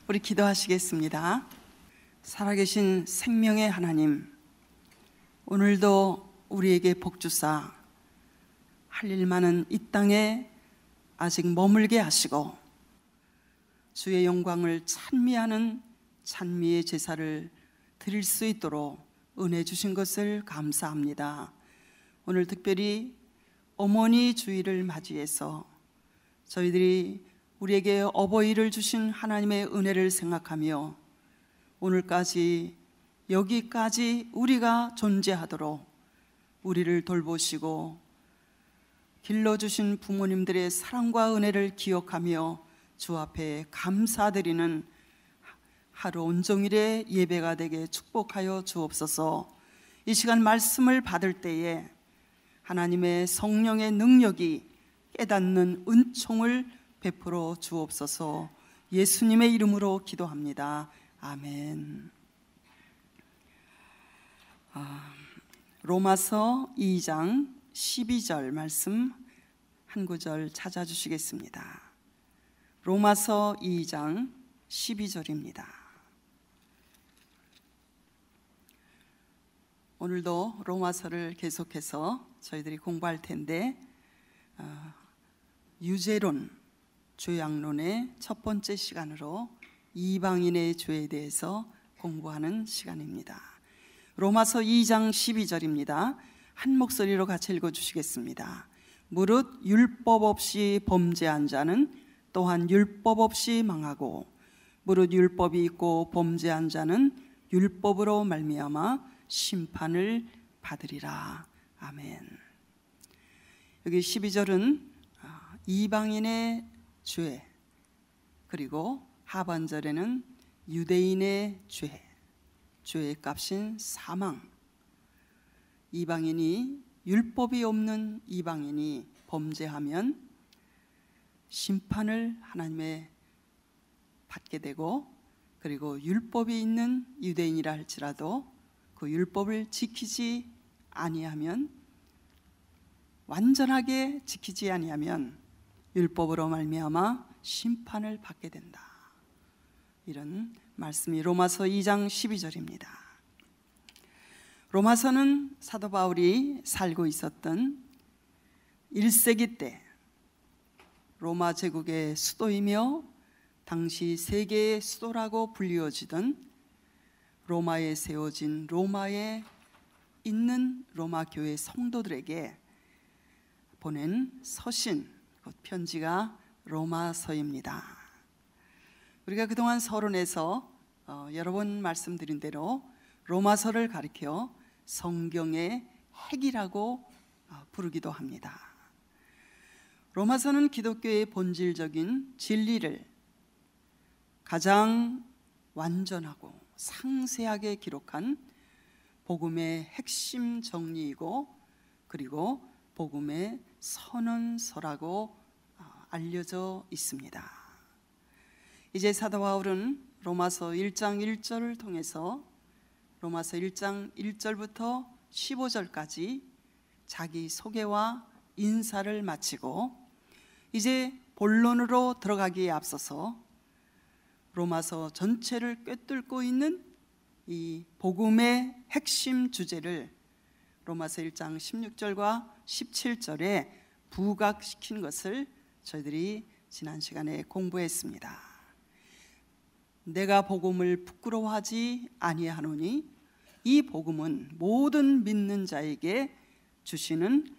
우리 기도하시겠습니다. 살아계신 생명의 하나님, 오늘도 우리에게 복 주사 할 일 많은 이 땅에 아직 머물게 하시고 주의 영광을 찬미하는 찬미의 제사를 드릴 수 있도록 은혜 주신 것을 감사합니다. 오늘 특별히 어머니 주일을 맞이해서 저희들이 우리에게 어버이를 주신 하나님의 은혜를 생각하며 오늘까지 여기까지 우리가 존재하도록 우리를 돌보시고 길러주신 부모님들의 사랑과 은혜를 기억하며 주 앞에 감사드리는 하루 온종일의 예배가 되게 축복하여 주옵소서. 이 시간 말씀을 받을 때에 하나님의 성령의 능력이 깨닫는 은총을 베풀어 주옵소서. 예수님의 이름으로 기도합니다. 아멘. 로마서 2장 12절 말씀 한 구절 찾아주시겠습니다. 로마서 2장 12절입니다. 오늘도 로마서를 계속해서 저희들이 공부할 텐데 유죄론, 죄악론의 첫 번째 시간으로 이방인의 죄에 대해서 공부하는 시간입니다. 로마서 2장 12절입니다. 한 목소리로 같이 읽어주시겠습니다. 무릇 율법 없이 범죄한 자는 또한 율법 없이 망하고 무릇 율법이 있고 범죄한 자는 율법으로 말미암아 심판을 받으리라. 아멘. 여기 12절은 이방인의 죄, 그리고 하반절에는 유대인의 죄, 죄의 값인 사망. 이방인이, 율법이 없는 이방인이 범죄하면 심판을 하나님의 받게 되고, 그리고 율법이 있는 유대인이라 할지라도 그 율법을 지키지 아니하면, 완전하게 지키지 아니하면 율법으로 말미암아 심판을 받게 된다. 이런 말씀이 로마서 2장 12절입니다. 로마서는 사도 바울이 살고 있었던 1세기 때 로마 제국의 수도이며 당시 세계의 수도라고 불리워지던 로마에 세워진, 로마에 있는 로마 교회 성도들에게 보낸 서신, 곧 편지가 로마서입니다. 우리가 그동안 서론에서 여러 번 말씀드린 대로 로마서를 가리켜 성경의 핵이라고 부르기도 합니다. 로마서는 기독교의 본질적인 진리를 가장 완전하고 상세하게 기록한 복음의 핵심 정리이고, 그리고 복음의 선언서라고 알려져 있습니다. 이제 사도 바울은 로마서 1장 1절을 통해서 로마서 1장 1절부터 15절까지 자기 소개와 인사를 마치고 이제 본론으로 들어가기에 앞서서 로마서 전체를 꿰뚫고 있는 이 복음의 핵심 주제를 로마서 1장 16절과 17절에 부각시킨 것을 저희들이 지난 시간에 공부했습니다. 내가 복음을 부끄러워하지 아니하노니 이 복음은 모든 믿는 자에게 주시는,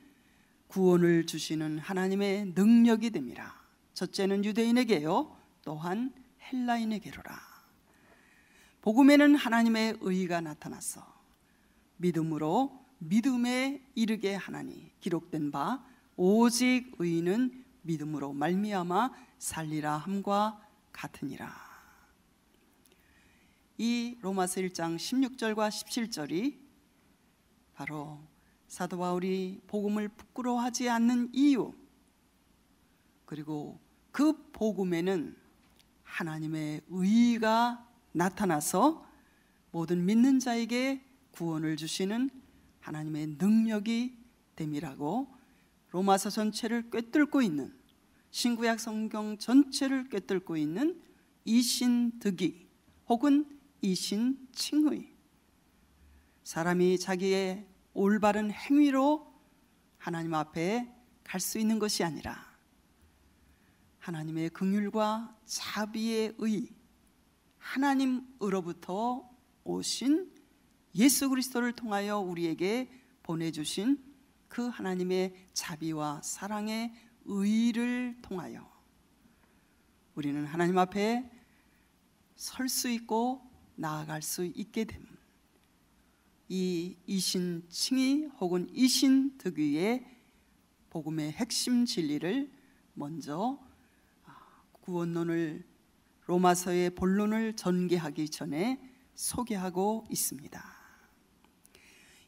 구원을 주시는 하나님의 능력이 됨이라. 첫째는 유대인에게요, 또한 헬라인에게로라. 복음에는 하나님의 의가 나타나서 믿음으로 믿음에 이르게 하나니 기록된 바 오직 의인은 믿음으로 말미암아 살리라 함과 같으니라. 이 로마서 1장 16절과 17절이 바로 사도 바울이 복음을 부끄러워하지 않는 이유, 그리고 그 복음에는 하나님의 의가 나타나서 모든 믿는 자에게 구원을 주시는 하나님의 능력이 됨이라고 로마서 전체를 꿰뚫고 있는, 신구약 성경 전체를 꿰뚫고 있는 이신득의 혹은 이신칭의, 사람이 자기의 올바른 행위로 하나님 앞에 갈 수 있는 것이 아니라 하나님의 긍휼과 자비의 의, 하나님으로부터 오신 예수 그리스도를 통하여 우리에게 보내주신 그 하나님의 자비와 사랑의 의를 통하여 우리는 하나님 앞에 설 수 있고 나아갈 수 있게 됩니다. 이 이신칭의 혹은 이신득의의 복음의 핵심 진리를 먼저 구원론을, 로마서의 본론을 전개하기 전에 소개하고 있습니다.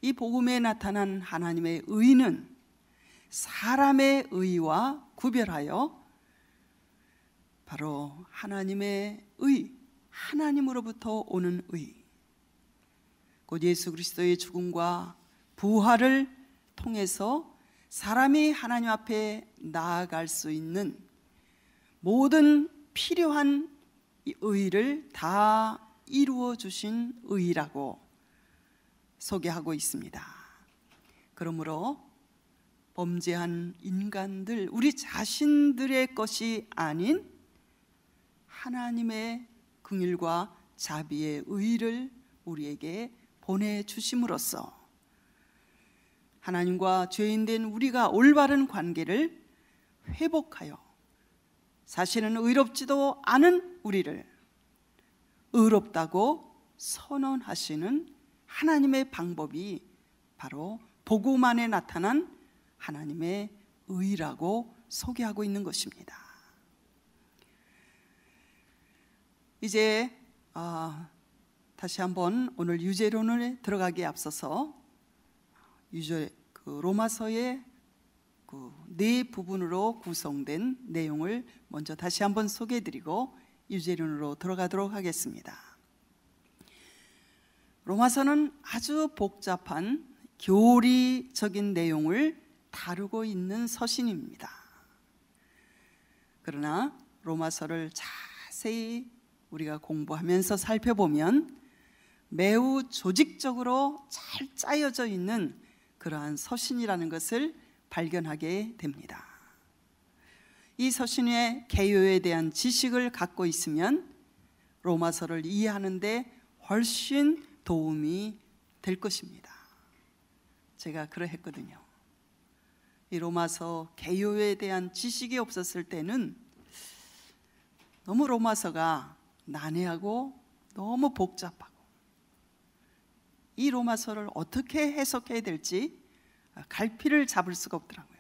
이 복음에 나타난 하나님의 의는 사람의 의와 구별하여 바로 하나님의 의, 하나님으로부터 오는 의, 곧 예수 그리스도의 죽음과 부활을 통해서 사람이 하나님 앞에 나아갈 수 있는 모든 필요한 의를 다 이루어 주신 의라고 소개하고 있습니다. 그러므로 범죄한 인간들, 우리 자신들의 것이 아닌 하나님의 긍휼과 자비의 의를 우리에게 보내주심으로써 하나님과 죄인된 우리가 올바른 관계를 회복하여 사실은 의롭지도 않은 우리를 의롭다고 선언하시는 하나님의 방법이 바로 복음 안에 나타난 하나님의 의라고 소개하고 있는 것입니다. 이제 다시 한번 오늘 유죄론에 들어가기에 앞서서 로마서의 네 부분으로 구성된 내용을 먼저 다시 한번 소개해드리고 유죄론으로 들어가도록 하겠습니다. 로마서는 아주 복잡한 교리적인 내용을 다루고 있는 서신입니다. 그러나 로마서를 자세히 우리가 공부하면서 살펴보면 매우 조직적으로 잘 짜여져 있는 그러한 서신이라는 것을 발견하게 됩니다. 이 서신의 개요에 대한 지식을 갖고 있으면 로마서를 이해하는 데 훨씬 도움이 될 것입니다. 제가 그러했거든요. 이 로마서 개요에 대한 지식이 없었을 때는 너무 로마서가 난해하고 너무 복잡하고 이 로마서를 어떻게 해석해야 될지 갈피를 잡을 수가 없더라고요.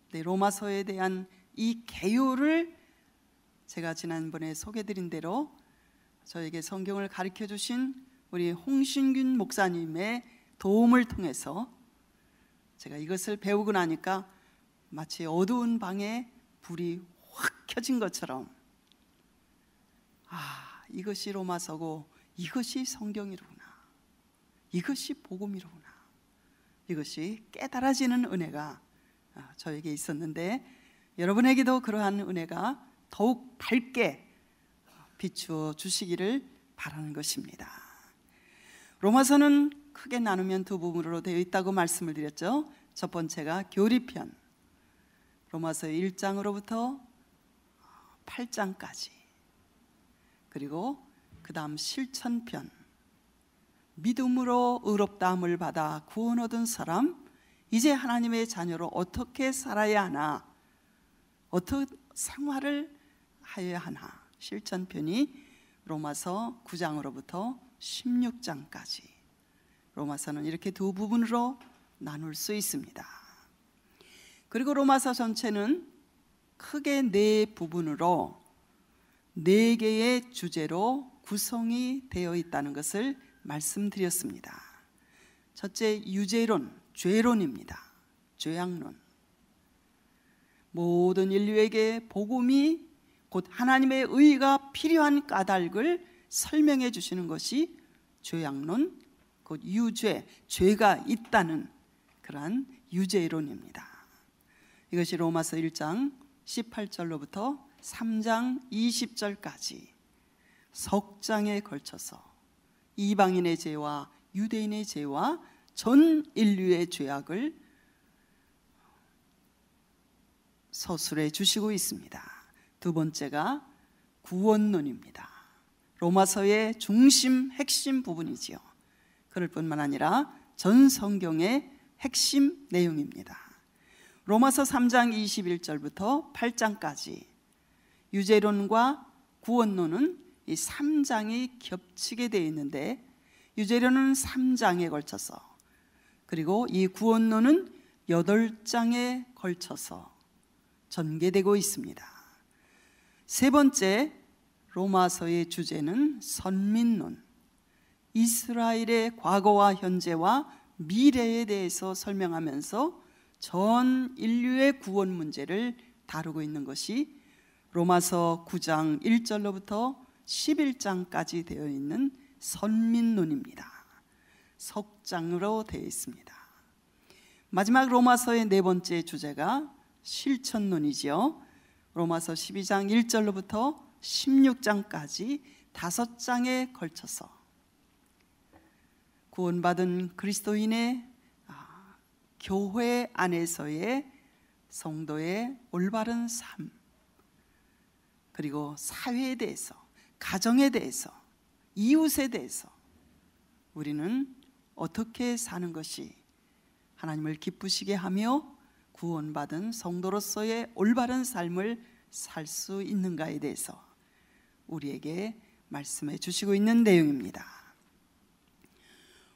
근데 로마서에 대한 이 개요를 제가 지난번에 소개드린 대로 저에게 성경을 가르쳐 주신 우리 홍신균 목사님의 도움을 통해서 제가 이것을 배우고 나니까 마치 어두운 방에 불이 확 켜진 것처럼 이것이 로마서고 이것이 성경이로구나, 이것이 복음이로구나, 이것이 깨달아지는 은혜가 저에게 있었는데 여러분에게도 그러한 은혜가 더욱 밝게 비추어 주시기를 바라는 것입니다. 로마서는 크게 나누면 두 부분으로 되어 있다고 말씀을 드렸죠. 첫 번째가 교리편, 로마서 1장으로부터 8장까지, 그리고 그 다음 실천편, 믿음으로 의롭다함을 받아 구원 얻은 사람, 이제 하나님의 자녀로 어떻게 살아야 하나, 어떤 생활을 하여야 하나, 실천편이 로마서 9장으로부터 16장까지, 로마서는 이렇게 두 부분으로 나눌 수 있습니다. 그리고 로마서 전체는 크게 네 부분으로 네 개의 주제로 구성이 되어 있다는 것을 말씀드렸습니다. 첫째, 유죄론, 죄론입니다. 죄악론. 모든 인류에게 복음이 곧 하나님의 의가 필요한 까닭을 설명해 주시는 것이 죄악론, 곧 유죄, 죄가 있다는 그러한 유죄론입니다. 이것이 로마서 1장 18절로부터 3장 20절까지 석 장에 걸쳐서 이방인의 죄와 유대인의 죄와 전 인류의 죄악을 서술해 주시고 있습니다. 두 번째가 구원론입니다. 로마서의 중심 핵심 부분이지요. 그럴 뿐만 아니라 전 성경의 핵심 내용입니다. 로마서 3장 21절부터 8장까지 유죄론과 구원론은 이 3장이 겹치게 되어 있는데, 유죄론은 3장에 걸쳐서, 그리고 이 구원론은 8장에 걸쳐서 전개되고 있습니다. 세 번째 로마서의 주제는 선민론, 이스라엘의 과거와 현재와 미래에 대해서 설명하면서 전 인류의 구원 문제를 다루고 있는 것이 로마서 9장 1절로부터 11장까지 되어 있는 선민론입니다. 석장으로 되어 있습니다. 마지막 로마서의 네 번째 주제가 실천론이지요. 로마서 12장 1절로부터 16장까지 5장에 걸쳐서 구원받은 그리스도인의 교회 안에서의 성도의 올바른 삶, 그리고 사회에 대해서, 가정에 대해서, 이웃에 대해서 우리는 어떻게 사는 것이 하나님을 기쁘시게 하며 구원받은 성도로서의 올바른 삶을 살 수 있는가에 대해서 우리에게 말씀해 주시고 있는 내용입니다.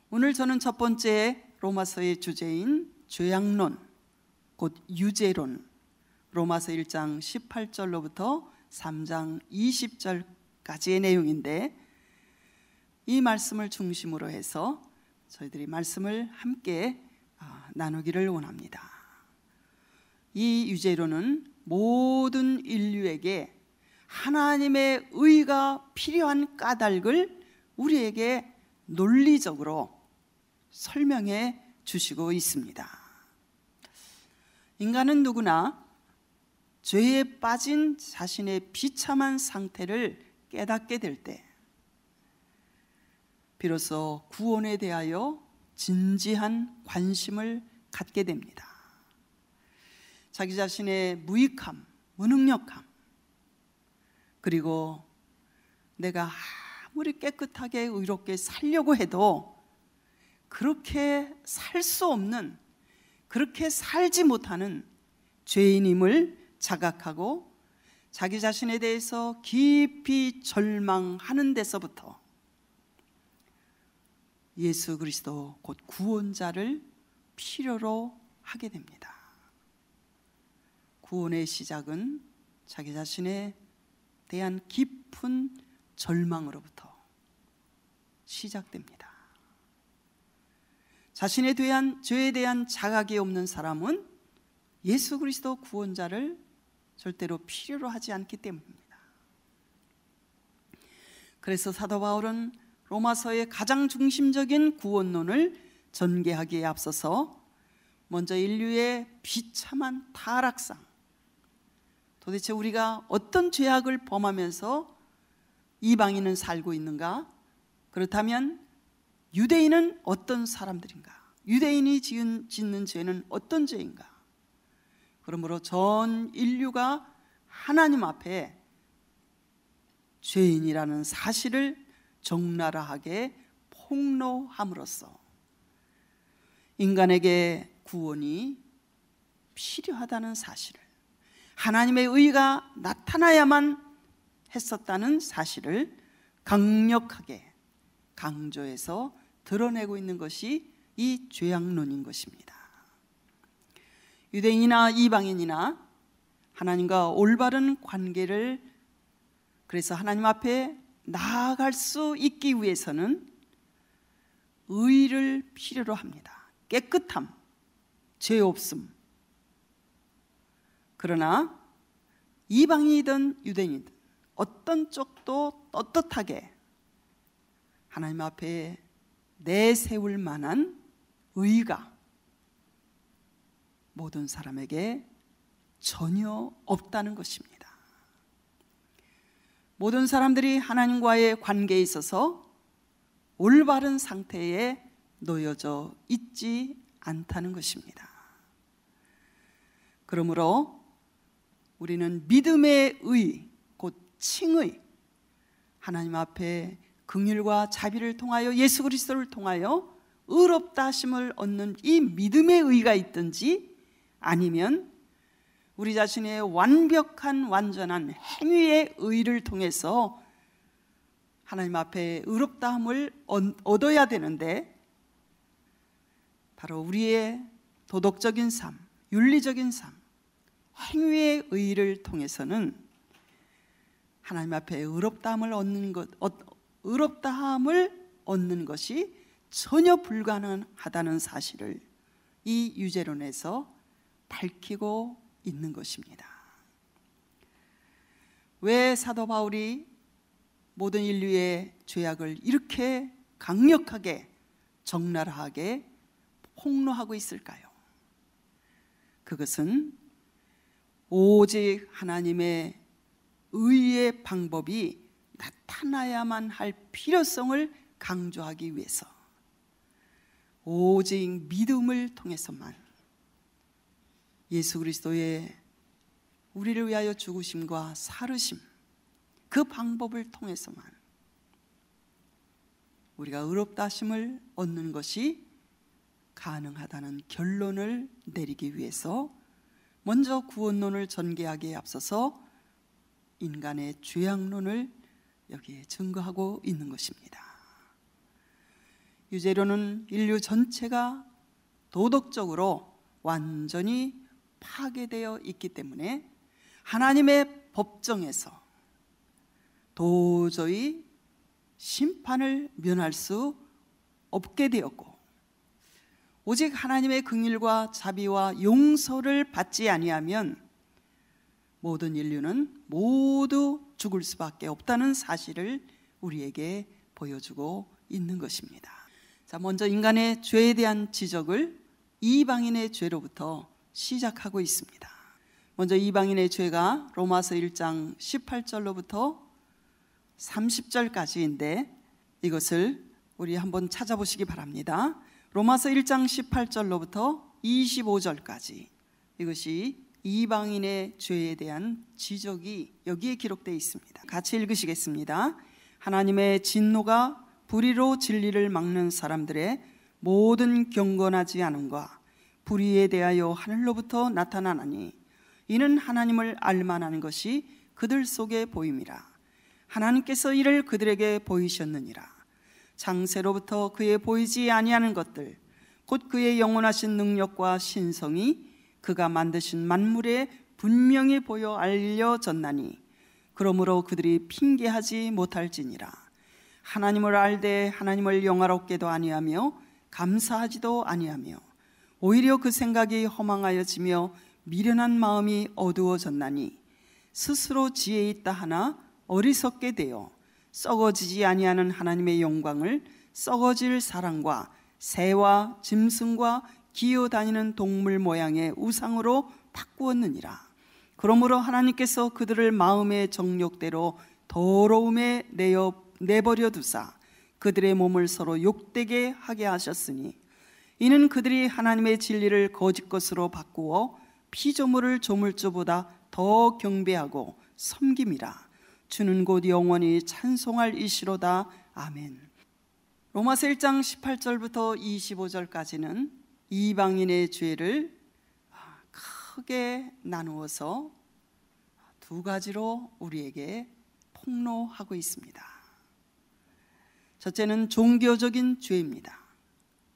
오늘 저는 첫 번째 로마서의 주제인 죄악론, 곧 유죄론, 로마서 1장 18절로부터 3장 20절까지의 내용인데, 이 말씀을 중심으로 해서 저희들이 말씀을 함께 나누기를 원합니다. 이 유죄론은 모든 인류에게 하나님의 의가 필요한 까닭을 우리에게 논리적으로 설명해 주시고 있습니다. 인간은 누구나 죄에 빠진 자신의 비참한 상태를 깨닫게 될 때 비로소 구원에 대하여 진지한 관심을 갖게 됩니다. 자기 자신의 무익함, 무능력함, 그리고 내가 아무리 깨끗하게 의롭게 살려고 해도 그렇게 살 수 없는, 그렇게 살지 못하는 죄인임을 자각하고 자기 자신에 대해서 깊이 절망하는 데서부터 예수 그리스도 곧 구원자를 필요로 하게 됩니다. 구원의 시작은 자기 자신에 대한 깊은 절망으로부터 시작됩니다. 자신에 대한 죄에 대한 자각이 없는 사람은 예수 그리스도 구원자를 절대로 필요로 하지 않기 때문입니다. 그래서 사도 바울은 로마서의 가장 중심적인 구원론을 전개하기에 앞서서 먼저 인류의 비참한 타락상, 도대체 우리가 어떤 죄악을 범하면서 이방인은 살고 있는가? 그렇다면 유대인은 어떤 사람들인가? 유대인이 짓는 죄는 어떤 죄인가? 그러므로 전 인류가 하나님 앞에 죄인이라는 사실을 적나라하게 폭로함으로써 인간에게 구원이 필요하다는 사실을, 하나님의 의가 나타나야만 했었다는 사실을 강력하게 강조해서 드러내고 있는 것이 이 죄악론인 것입니다. 유대인이나 이방인이나 하나님과 올바른 관계를, 그래서 하나님 앞에 나아갈 수 있기 위해서는 의를 필요로 합니다. 깨끗함, 죄 없음. 그러나 이방인이든 유대인이든 어떤 쪽도 떳떳하게 하나님 앞에 내세울 만한 의가 모든 사람에게 전혀 없다는 것입니다. 모든 사람들이 하나님과의 관계에 있어서 올바른 상태에 놓여져 있지 않다는 것입니다. 그러므로 우리는 믿음의 의, 곧 칭의, 하나님 앞에 긍휼과 자비를 통하여 예수 그리스도를 통하여 의롭다 하심을 얻는 이 믿음의 의가 있든지, 아니면 우리 자신의 완벽한 완전한 행위의 의를 통해서 하나님 앞에 의롭다함을 얻어야 되는데, 바로 우리의 도덕적인 삶, 윤리적인 삶, 행위의 의를 통해서는 하나님 앞에 의롭다함을 얻는 것이 전혀 불가능하다는 사실을 이 유죄론에서 밝히고 있는 것입니다. 왜 사도 바울이 모든 인류의 죄악을 이렇게 강력하게, 적나라하게 폭로하고 있을까요? 그것은 오직 하나님의 의의 방법이 나타나야만 할 필요성을 강조하기 위해서, 오직 믿음을 통해서만, 예수 그리스도의 우리를 위하여 죽으심과 살으심, 그 방법을 통해서만 우리가 의롭다 하심을 얻는 것이 가능하다는 결론을 내리기 위해서 먼저 구원론을 전개하기에 앞서서 인간의 죄악론을 여기에 증거하고 있는 것입니다. 유죄론은 인류 전체가 도덕적으로 완전히 파괴되어 있기 때문에 하나님의 법정에서 도저히 심판을 면할 수 없게 되었고, 오직 하나님의 긍휼과 자비와 용서를 받지 아니하면 모든 인류는 모두 죽을 수밖에 없다는 사실을 우리에게 보여주고 있는 것입니다. 자, 먼저 인간의 죄에 대한 지적을 이방인의 죄로부터 시작하고 있습니다. 먼저 이방인의 죄가 로마서 1장 18절로부터 30절까지인데, 이것을 우리 한번 찾아보시기 바랍니다. 로마서 1장 18절로부터 25절까지, 이것이 이방인의 죄에 대한 지적이 여기에 기록되어 있습니다. 같이 읽으시겠습니다. 하나님의 진노가 불의로 진리를 막는 사람들의 모든 경건하지 않음과 불의에 대하여 하늘로부터 나타나나니, 이는 하나님을 알만한 것이 그들 속에 보임이라. 하나님께서 이를 그들에게 보이셨느니라. 창세로부터 그의 보이지 아니하는 것들, 곧 그의 영원하신 능력과 신성이 그가 만드신 만물에 분명히 보여 알려졌나니, 그러므로 그들이 핑계하지 못할지니라. 하나님을 알되 하나님을 영화롭게도 아니하며 감사하지도 아니하며 오히려 그 생각이 허망하여지며 미련한 마음이 어두워졌나니, 스스로 지혜 있다 하나 어리석게 되어 썩어지지 아니하는 하나님의 영광을 썩어질 사랑과 새와 짐승과 기어다니는 동물 모양의 우상으로 바꾸었느니라. 그러므로 하나님께서 그들을 마음의 정욕대로 더러움에 내버려 두사 그들의 몸을 서로 욕되게 하게 하셨으니, 이는 그들이 하나님의 진리를 거짓 것으로 바꾸어 피조물을 조물주보다 더 경배하고 섬김이라. 주는 곧 영원히 찬송할 이시로다. 아멘. 로마서 1장 18절부터 25절까지는 이방인의 죄를 크게 나누어서 두 가지로 우리에게 폭로하고 있습니다. 첫째는 종교적인 죄입니다.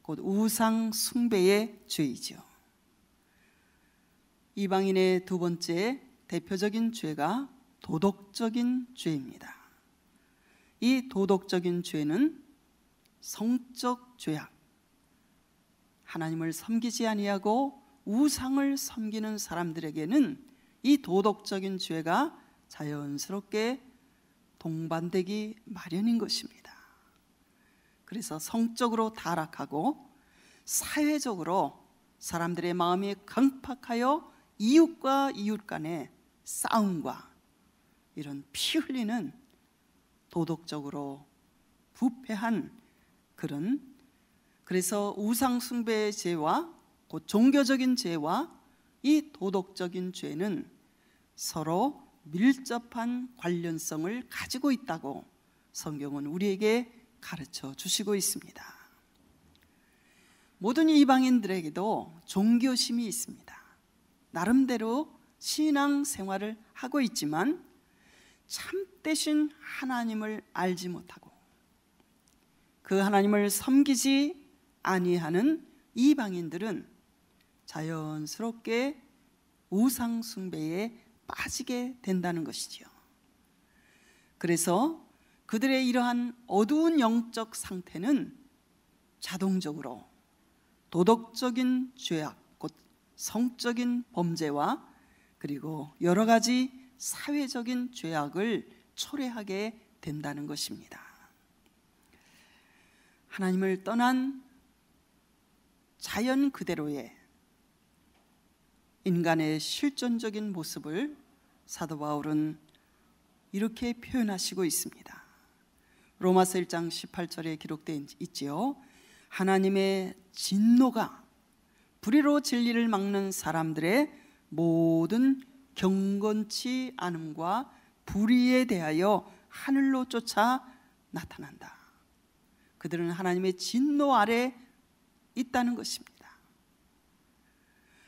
곧 우상 숭배의 죄이죠. 이방인의 두 번째 대표적인 죄가 도덕적인 죄입니다. 이 도덕적인 죄는 성적 죄악, 하나님을 섬기지 아니하고 우상을 섬기는 사람들에게는 이 도덕적인 죄가 자연스럽게 동반되기 마련인 것입니다. 그래서 성적으로 타락하고 사회적으로 사람들의 마음이 강팍하여 이웃과 이웃 간의 싸움과 이런 피 흘리는 도덕적으로 부패한 그래서 우상숭배의 죄와 곧 종교적인 죄와 이 도덕적인 죄는 서로 밀접한 관련성을 가지고 있다고 성경은 우리에게 가르쳐 주시고 있습니다. 모든 이방인들에게도 종교심이 있습니다. 나름대로 신앙 생활을 하고 있지만 참되신 하나님을 알지 못하고 그 하나님을 섬기지 아니하는 이방인들은 자연스럽게 우상 숭배에 빠지게 된다는 것이지요. 그래서 그들의 이러한 어두운 영적 상태는 자동적으로 도덕적인 죄악, 곧 성적인 범죄와 그리고 여러 가지 사회적인 죄악을 초래하게 된다는 것입니다. 하나님을 떠난 자연 그대로의 인간의 실존적인 모습을 사도 바울은 이렇게 표현하시고 있습니다. 로마서 1장 18절에 기록되어 있지요. 하나님의 진노가 불의로 진리를 막는 사람들의 모든 경건치 않음과 불의에 대하여 하늘로 쫓아 나타난다. 그들은 하나님의 진노 아래 있다는 것입니다.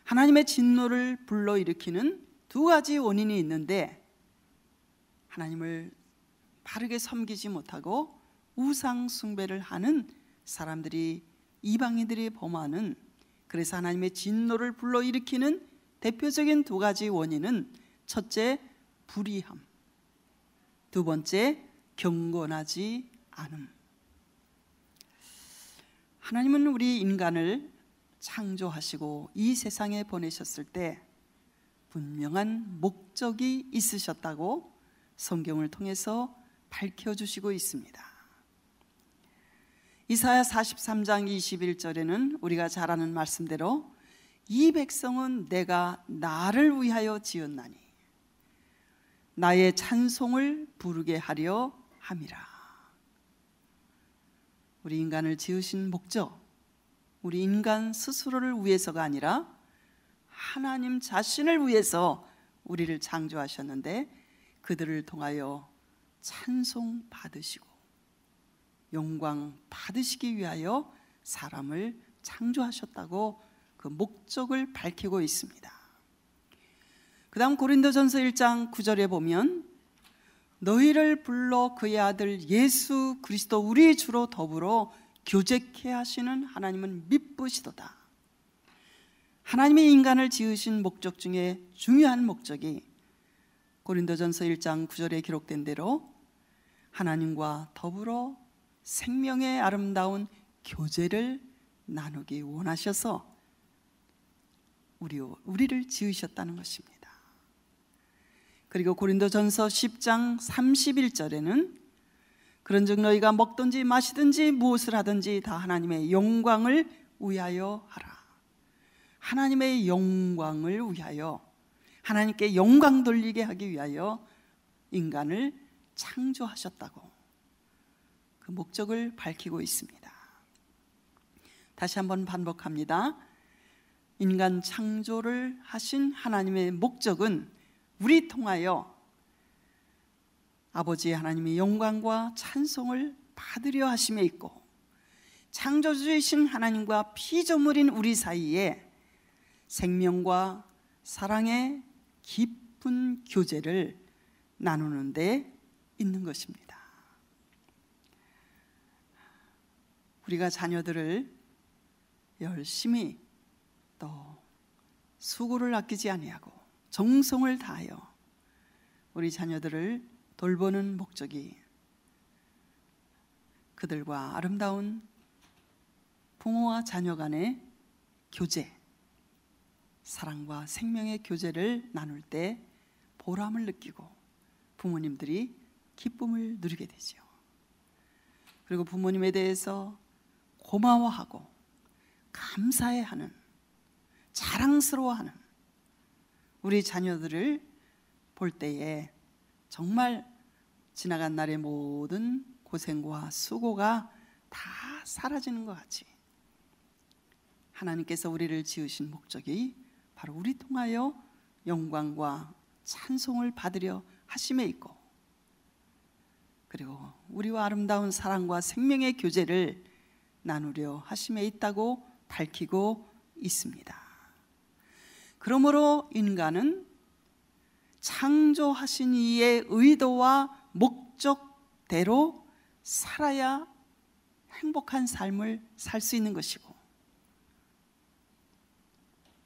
하나님의 진노를 불러일으키는 두 가지 원인이 있는데, 하나님을 바르게 섬기지 못하고 우상 숭배를 하는 사람들이, 이방인들이 범하는, 그래서 하나님의 진노를 불러일으키는 대표적인 두 가지 원인은, 첫째 불의함, 두 번째 경건하지 않음. 하나님은 우리 인간을 창조하시고 이 세상에 보내셨을 때 분명한 목적이 있으셨다고 성경을 통해서 밝혀주시고 있습니다. 이사야 43장 21절에는 우리가 잘 아는 말씀대로 이 백성은 내가 나를 위하여 지었나니 나의 찬송을 부르게 하려 함이라. 우리 인간을 지으신 목적, 우리 인간 스스로를 위해서가 아니라 하나님 자신을 위해서 우리를 창조하셨는데, 그들을 통하여 찬송 받으시고 영광 받으시기 위하여 사람을 창조하셨다고 그 목적을 밝히고 있습니다. 그 다음 고린도전서 1장 9절에 보면 너희를 불러 그의 아들 예수 그리스도 우리 주로 더불어 교제케 하시는 하나님은 미쁘시도다. 하나님이 인간을 지으신 목적 중에 중요한 목적이 고린도전서 1장 9절에 기록된 대로 하나님과 더불어 생명의 아름다운 교제를 나누기 원하셔서 우리를 지으셨다는 것입니다. 그리고 고린도전서 10장 31절에는 그런즉 너희가 먹든지 마시든지 무엇을 하든지 다 하나님의 영광을 위하여 하라. 하나님의 영광을 위하여, 하나님께 영광 돌리게 하기 위하여 인간을 창조하셨다고 그 목적을 밝히고 있습니다. 다시 한번 반복합니다. 인간 창조를 하신 하나님의 목적은 우리 통하여 아버지 하나님의 영광과 찬송을 받으려 하심에 있고, 창조주이신 하나님과 피조물인 우리 사이에 생명과 사랑의 깊은 교제를 나누는 데 있는 것입니다. 우리가 자녀들을 열심히 또 수고를 아끼지 아니하고 정성을 다하여 우리 자녀들을 돌보는 목적이 그들과 아름다운 부모와 자녀 간의 교제, 사랑과 생명의 교제를 나눌 때 보람을 느끼고 부모님들이 기쁨을 누리게 되죠. 그리고 부모님에 대해서 고마워하고 감사해하는, 자랑스러워하는 우리 자녀들을 볼 때에 정말 지나간 날의 모든 고생과 수고가 다 사라지는 것 같이 하나님께서 우리를 지으신 목적이 바로 우리 통하여 영광과 찬송을 받으려 하심에 있고, 그리고 우리와 아름다운 사랑과 생명의 교제를 나누려 하심에 있다고 밝히고 있습니다. 그러므로 인간은 창조하신 이의 의도와 목적대로 살아야 행복한 삶을 살 수 있는 것이고,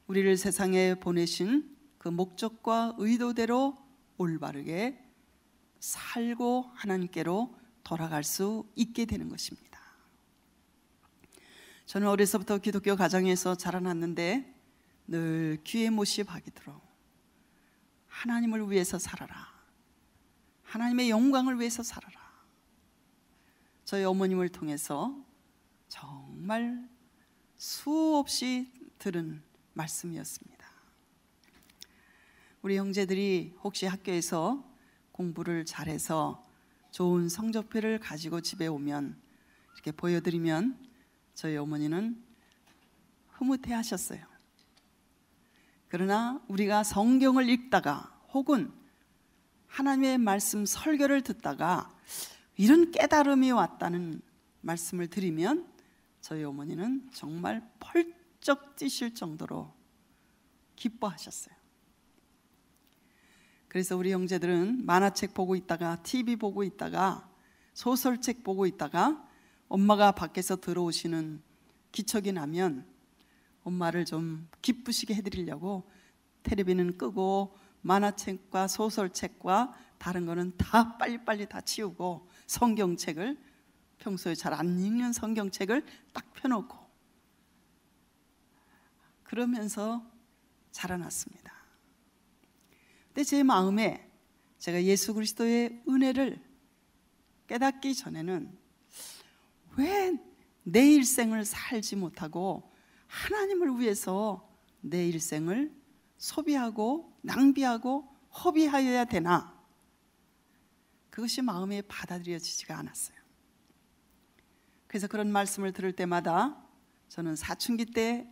우리를 세상에 보내신 그 목적과 의도대로 올바르게 살고 하나님께로 돌아갈 수 있게 되는 것입니다. 저는 어려서부터 기독교 가정에서 자라났는데 늘 귀에 못이 박이도록 하나님을 위해서 살아라, 하나님의 영광을 위해서 살아라, 저희 어머님을 통해서 정말 수없이 들은 말씀이었습니다. 우리 형제들이 혹시 학교에서 공부를 잘해서 좋은 성적표를 가지고 집에 오면 이렇게 보여드리면 저희 어머니는 흐뭇해 하셨어요. 그러나 우리가 성경을 읽다가 혹은 하나님의 말씀 설교를 듣다가 이런 깨달음이 왔다는 말씀을 드리면 저희 어머니는 정말 펄쩍 뛰실 정도로 기뻐하셨어요. 그래서 우리 형제들은 만화책 보고 있다가 TV 보고 있다가 소설책 보고 있다가 엄마가 밖에서 들어오시는 기척이 나면 엄마를 좀 기쁘시게 해드리려고 텔레비는 끄고 만화책과 소설책과 다른 거는 다 빨리빨리 다 치우고 성경책을, 평소에 잘 안 읽는 성경책을 딱 펴놓고 그러면서 자라났습니다. 근데 제 마음에 제가 예수 그리스도의 은혜를 깨닫기 전에는 왜 내 일생을 살지 못하고 하나님을 위해서 내 일생을 소비하고 낭비하고 허비하여야 되나, 그것이 마음에 받아들여지지가 않았어요. 그래서 그런 말씀을 들을 때마다 저는 사춘기 때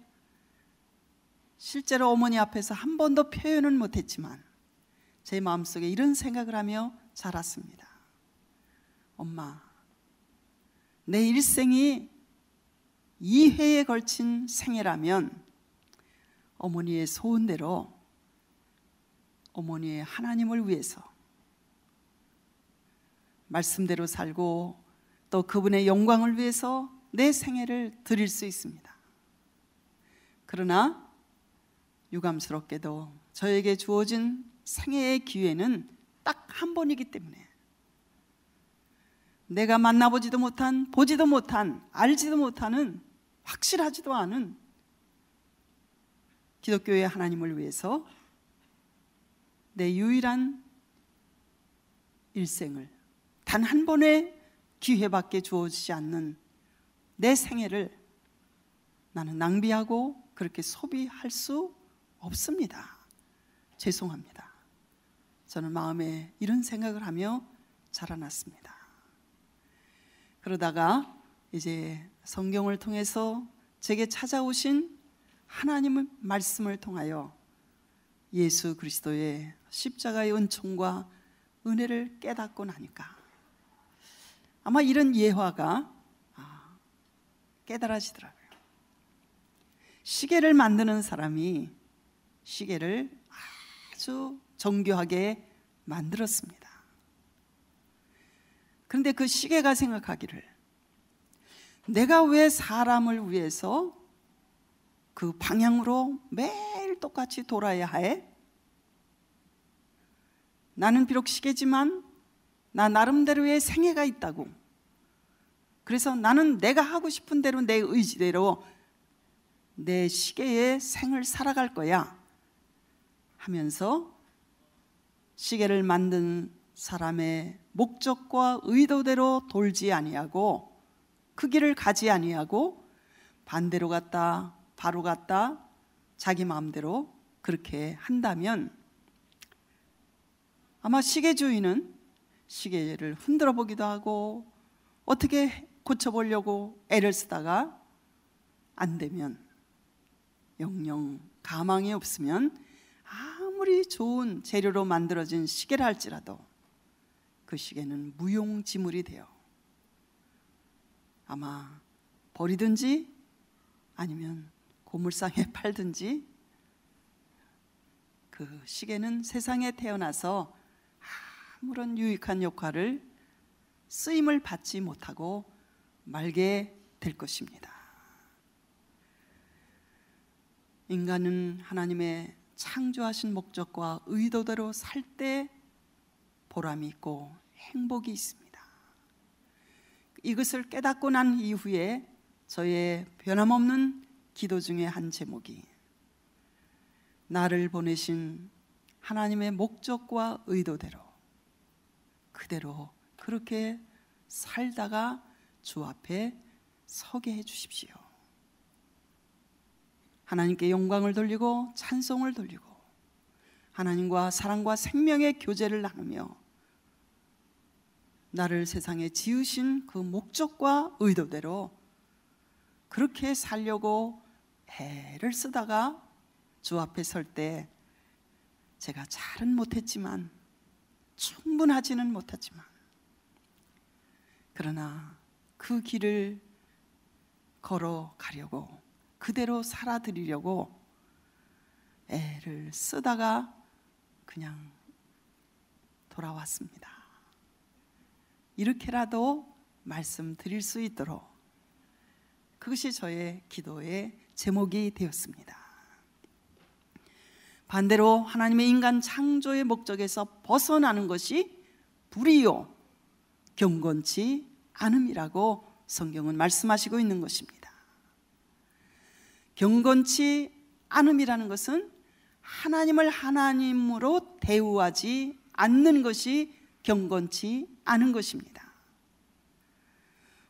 실제로 어머니 앞에서 한 번도 표현은 못했지만 제 마음속에 이런 생각을 하며 자랐습니다. 엄마, 내 일생이 2회에 걸친 생애라면 어머니의 소원대로 어머니의 하나님을 위해서 말씀대로 살고 또 그분의 영광을 위해서 내 생애를 드릴 수 있습니다. 그러나 유감스럽게도 저에게 주어진 생애의 기회는 딱 한 번이기 때문에 내가 만나보지도 못한, 보지도 못한, 알지도 못하는, 확실하지도 않은 기독교의 하나님을 위해서 내 유일한 일생을, 단 한 번의 기회밖에 주어지지 않는 내 생애를 나는 낭비하고 그렇게 소비할 수 없습니다. 죄송합니다. 저는 마음에 이런 생각을 하며 자라났습니다. 그러다가 이제 성경을 통해서 제게 찾아오신 하나님의 말씀을 통하여 예수 그리스도의 십자가의 은총과 은혜를 깨닫고 나니까 아마 이런 예화가 깨달아지더라고요. 시계를 만드는 사람이 시계를 아주 정교하게 만들었습니다. 그런데 그 시계가 생각하기를 내가 왜 사람을 위해서 그 방향으로 매일 똑같이 돌아야 해? 나는 비록 시계지만 나 나름대로의 생애가 있다고. 그래서 나는 내가 하고 싶은 대로 내 의지대로 내 시계의 생을 살아갈 거야 하면서 시계를 만든 사람의 목적과 의도대로 돌지 아니하고 그 길을 가지 아니하고 반대로 갔다 바로 갔다 자기 마음대로 그렇게 한다면 아마 시계 주인은 시계를 흔들어 보기도 하고 어떻게 고쳐보려고 애를 쓰다가 안 되면, 영영 가망이 없으면 아무리 좋은 재료로 만들어진 시계를 할지라도 그 시계는 무용지물이 되어 아마 버리든지 아니면 고물상에 팔든지, 그 시계는 세상에 태어나서 아무런 유익한 역할을, 쓰임을 받지 못하고 말게 될 것입니다. 인간은 하나님의 창조하신 목적과 의도대로 살 때 보람이 있고 행복이 있습니다. 이것을 깨닫고 난 이후에 저의 변함없는 기도 중에 한 제목이, 나를 보내신 하나님의 목적과 의도대로 그대로 그렇게 살다가 주 앞에 서게 해 주십시오. 하나님께 영광을 돌리고 찬송을 돌리고 하나님과 사랑과 생명의 교제를 나누며 나를 세상에 지으신 그 목적과 의도대로 그렇게 살려고 애를 쓰다가 주 앞에 설 때 제가 잘은 못했지만, 충분하지는 못하지만, 그러나 그 길을 걸어가려고, 그대로 살아드리려고 애를 쓰다가 그냥 돌아왔습니다. 이렇게라도 말씀드릴 수 있도록 그것이 저의 기도의 제목이 되었습니다. 반대로 하나님의 인간 창조의 목적에서 벗어나는 것이 불의요 경건치 않음이라고 성경은 말씀하시고 있는 것입니다. 경건치 않음이라는 것은 하나님을 하나님으로 대우하지 않는 것이 경건치 않은 것입니다.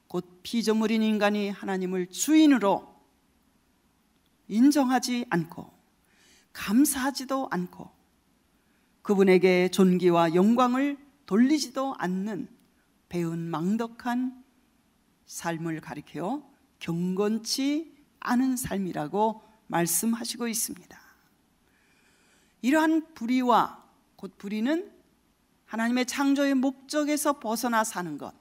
곧 피조물인 인간이 하나님을 주인으로 인정하지 않고 감사하지도 않고 그분에게 존귀와 영광을 돌리지도 않는 배은망덕한 삶을 가리켜 경건치 않은 삶이라고 말씀하시고 있습니다. 이러한 불의와, 곧 불의는 하나님의 창조의 목적에서 벗어나 사는 것,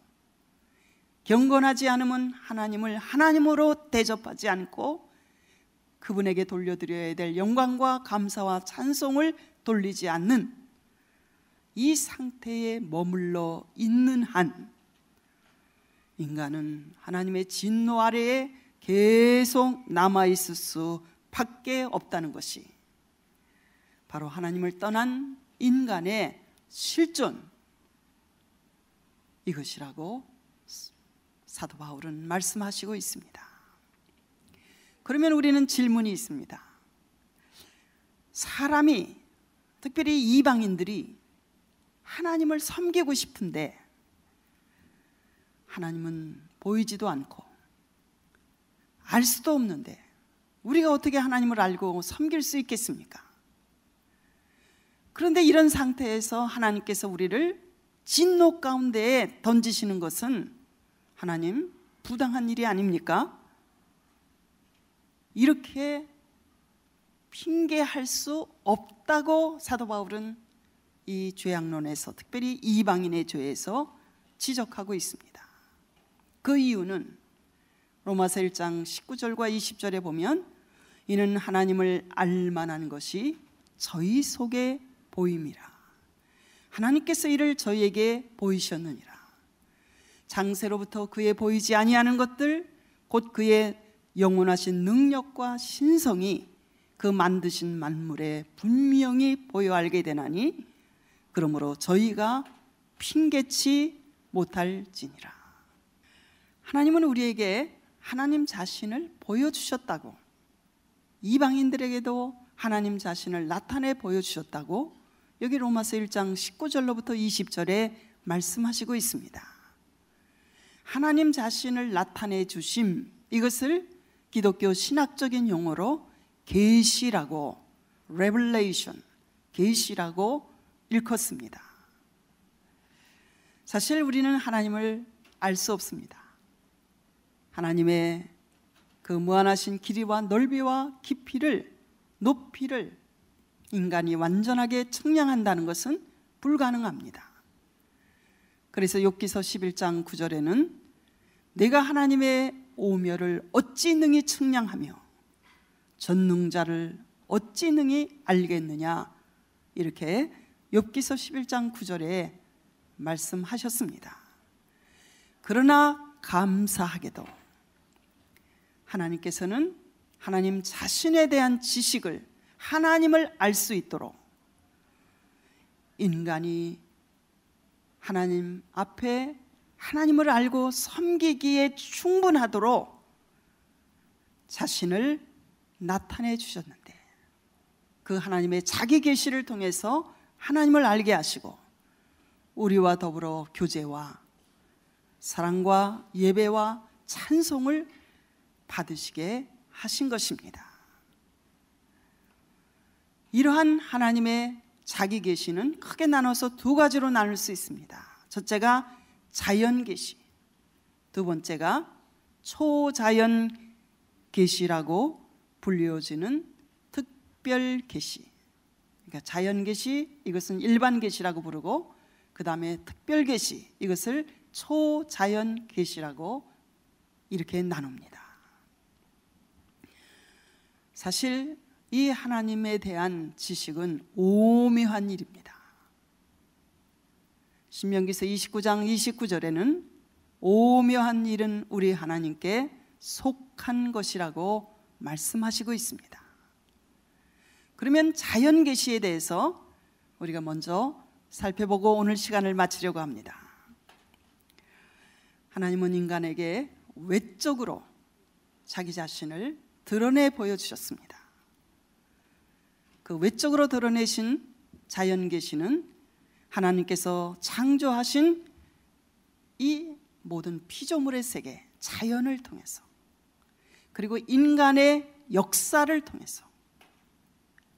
경건하지 않음은 하나님을 하나님으로 대접하지 않고 그분에게 돌려드려야 될 영광과 감사와 찬송을 돌리지 않는 이 상태에 머물러 있는 한 인간은 하나님의 진노 아래에 계속 남아있을 수밖에 없다는 것이 바로 하나님을 떠난 인간의 실존, 이것이라고 사도 바울은 말씀하시고 있습니다. 그러면 우리는 질문이 있습니다. 사람이, 특별히 이방인들이 하나님을 섬기고 싶은데 하나님은 보이지도 않고 알 수도 없는데 우리가 어떻게 하나님을 알고 섬길 수 있겠습니까? 그런데 이런 상태에서 하나님께서 우리를 진노 가운데에 던지시는 것은 하나님 부당한 일이 아닙니까? 이렇게 핑계할 수 없다고 사도 바울은 이 죄악론에서, 특별히 이방인의 죄에서 지적하고 있습니다. 그 이유는 로마서 1장 19절과 20절에 보면 이는 하나님을 알만한 것이 저희 속에 보임이라. 하나님께서 이를 저희에게 보이셨느니라. 장세로부터 그의 보이지 아니하는 것들, 곧 그의 영원하신 능력과 신성이 그 만드신 만물에 분명히 보여 알게 되나니 그러므로 저희가 핑계치 못할지니라. 하나님은 우리에게 하나님 자신을 보여주셨다고, 이방인들에게도 하나님 자신을 나타내 보여주셨다고 여기 로마서 1장 19절로부터 20절에 말씀하시고 있습니다. 하나님 자신을 나타내 주심, 이것을 기독교 신학적인 용어로 계시라고, revelation, 계시라고 일컫습니다. 사실 우리는 하나님을 알 수 없습니다. 하나님의 그 무한하신 길이와 넓이와 깊이를, 높이를 인간이 완전하게 측량한다는 것은 불가능합니다. 그래서 욥기서 11장 9절에는 내가 하나님의 오묘를 어찌 능히 측량하며 전능자를 어찌 능히 알겠느냐, 이렇게 욥기서 11장 9절에 말씀하셨습니다. 그러나 감사하게도 하나님께서는 하나님 자신에 대한 지식을, 하나님을 알 수 있도록 인간이 하나님 앞에 하나님을 알고 섬기기에 충분하도록 자신을 나타내 주셨는데, 그 하나님의 자기 계시를 통해서 하나님을 알게 하시고 우리와 더불어 교제와 사랑과 예배와 찬송을 받으시게 하신 것입니다. 이러한 하나님의 자기 계시는 크게 나눠서 두 가지로 나눌 수 있습니다. 첫째가 자연 계시, 두 번째가 초자연 계시라고 불리워지는 특별 계시. 그러니까 자연 계시, 이것은 일반 계시라고 부르고, 그 다음에 특별 계시, 이것을 초자연 계시라고 이렇게 나눕니다. 사실 이 하나님에 대한 지식은 오묘한 일입니다. 신명기서 29장 29절에는 오묘한 일은 우리 하나님께 속한 것이라고 말씀하시고 있습니다. 그러면 자연 계시에 대해서 우리가 먼저 살펴보고 오늘 시간을 마치려고 합니다. 하나님은 인간에게 외적으로 자기 자신을 드러내 보여주셨습니다. 그 외적으로 드러내신 자연 계시는 하나님께서 창조하신 이 모든 피조물의 세계, 자연을 통해서, 그리고 인간의 역사를 통해서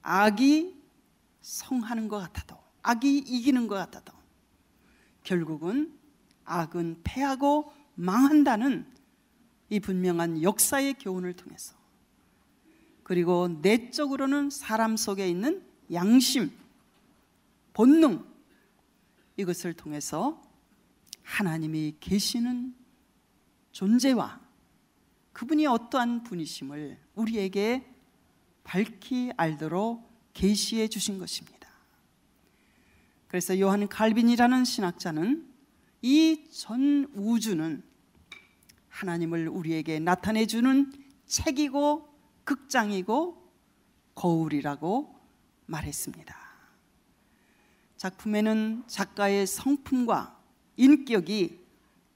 악이 성하는 것 같아도, 악이 이기는 것 같아도 결국은 악은 패하고 망한다는 이 분명한 역사의 교훈을 통해서, 그리고 내적으로는 사람 속에 있는 양심, 본능, 이것을 통해서 하나님이 계시는 존재와 그분이 어떠한 분이심을 우리에게 밝히 알도록 계시해 주신 것입니다. 그래서 요한 칼빈이라는 신학자는 이 전 우주는 하나님을 우리에게 나타내 주는 책이고 극장이고 거울이라고 말했습니다. 작품에는 작가의 성품과 인격이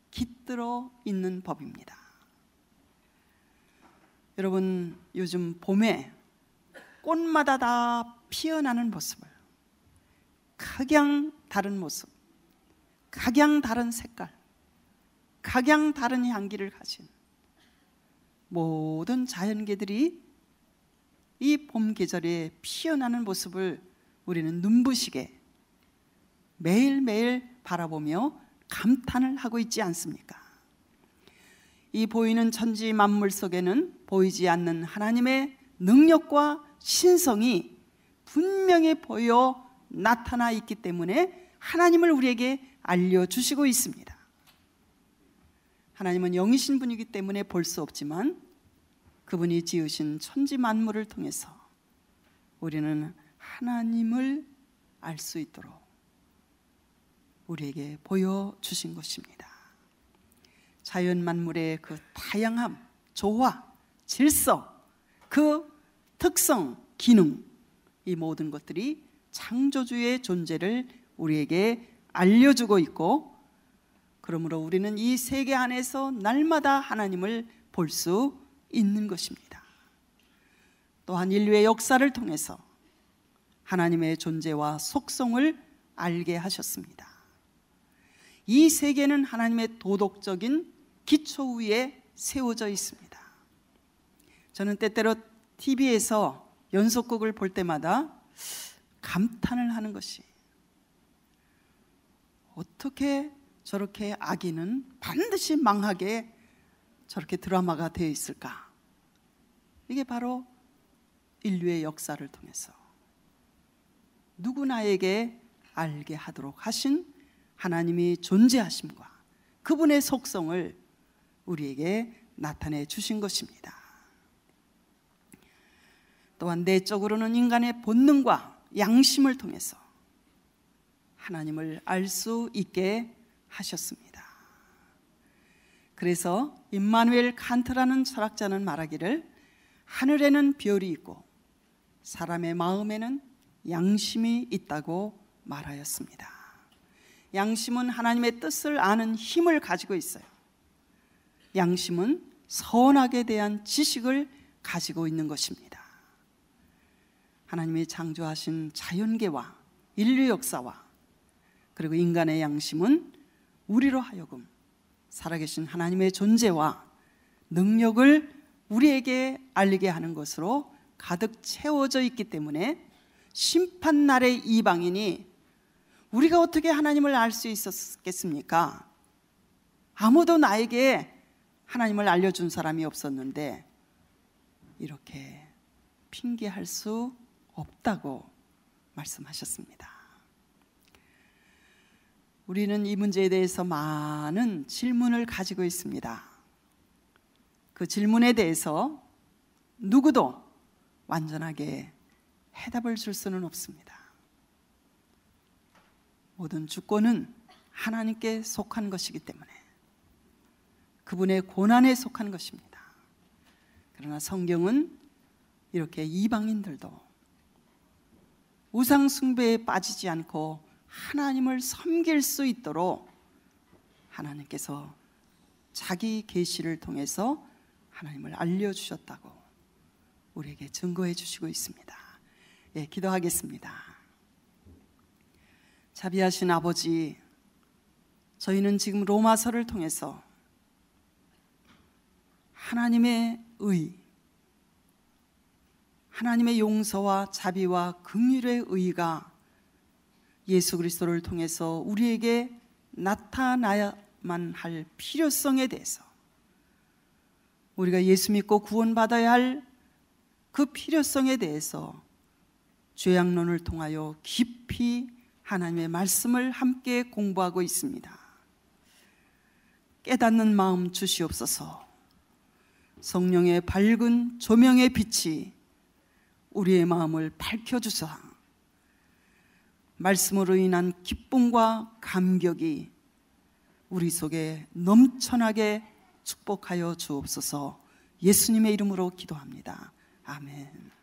깃들어 있는 법입니다. 여러분, 요즘 봄에 꽃마다 다 피어나는 모습을, 각양 다른 모습, 각양 다른 색깔, 각양 다른 향기를 가진 모든 자연계들이 이 봄 계절에 피어나는 모습을 우리는 눈부시게 매일매일 바라보며 감탄을 하고 있지 않습니까? 이 보이는 천지 만물 속에는 보이지 않는 하나님의 능력과 신성이 분명히 보여 나타나 있기 때문에 하나님을 우리에게 알려주시고 있습니다. 하나님은 영이신 분이기 때문에 볼 수 없지만 그분이 지으신 천지 만물을 통해서 우리는 하나님을 알 수 있도록 우리에게 보여주신 것입니다. 자연 만물의 그 다양함, 조화, 질서, 그 특성, 기능, 이 모든 것들이 창조주의 존재를 우리에게 알려주고 있고, 그러므로 우리는 이 세계 안에서 날마다 하나님을 볼 수 있는 것입니다. 또한 인류의 역사를 통해서 하나님의 존재와 속성을 알게 하셨습니다. 이 세계는 하나님의 도덕적인 기초 위에 세워져 있습니다. 저는 때때로 TV에서 연속극을 볼 때마다 감탄을 하는 것이, 어떻게 저렇게 아기는 반드시 망하게 저렇게 드라마가 되어 있을까? 이게 바로 인류의 역사를 통해서 누구나에게 알게 하도록 하신 하나님이 존재하심과 그분의 속성을 우리에게 나타내 주신 것입니다. 또한 내적으로는 인간의 본능과 양심을 통해서 하나님을 알 수 있게 하셨습니다. 그래서 임마누엘 칸트라는 철학자는 말하기를 하늘에는 별이 있고 사람의 마음에는 양심이 있다고 말하였습니다. 양심은 하나님의 뜻을 아는 힘을 가지고 있어요. 양심은 선악에 대한 지식을 가지고 있는 것입니다. 하나님이 창조하신 자연계와 인류 역사와 그리고 인간의 양심은 우리로 하여금 살아계신 하나님의 존재와 능력을 우리에게 알리게 하는 것으로 가득 채워져 있기 때문에 심판날의 이방인이 우리가 어떻게 하나님을 알 수 있었겠습니까? 아무도 나에게 하나님을 알려준 사람이 없었는데 이렇게 핑계할 수 없다고 말씀하셨습니다. 우리는 이 문제에 대해서 많은 질문을 가지고 있습니다. 그 질문에 대해서 누구도 완전하게 해답을 줄 수는 없습니다. 모든 주권은 하나님께 속한 것이기 때문에 그분의 고난에 속한 것입니다. 그러나 성경은 이렇게 이방인들도 우상 숭배에 빠지지 않고 하나님을 섬길 수 있도록 하나님께서 자기 계시를 통해서 하나님을 알려주셨다고 우리에게 증거해 주시고 있습니다. 예, 기도하겠습니다. 자비하신 아버지, 저희는 지금 로마서를 통해서 하나님의 의, 하나님의 용서와 자비와 긍휼의 의가 예수 그리스도를 통해서 우리에게 나타나야만 할 필요성에 대해서, 우리가 예수 믿고 구원받아야 할 그 필요성에 대해서 죄악론을 통하여 깊이 하나님의 말씀을 함께 공부하고 있습니다. 깨닫는 마음 주시옵소서. 성령의 밝은 조명의 빛이 우리의 마음을 밝혀주사 말씀으로 인한 기쁨과 감격이 우리 속에 넘쳐나게 축복하여 주옵소서. 예수님의 이름으로 기도합니다. 아멘.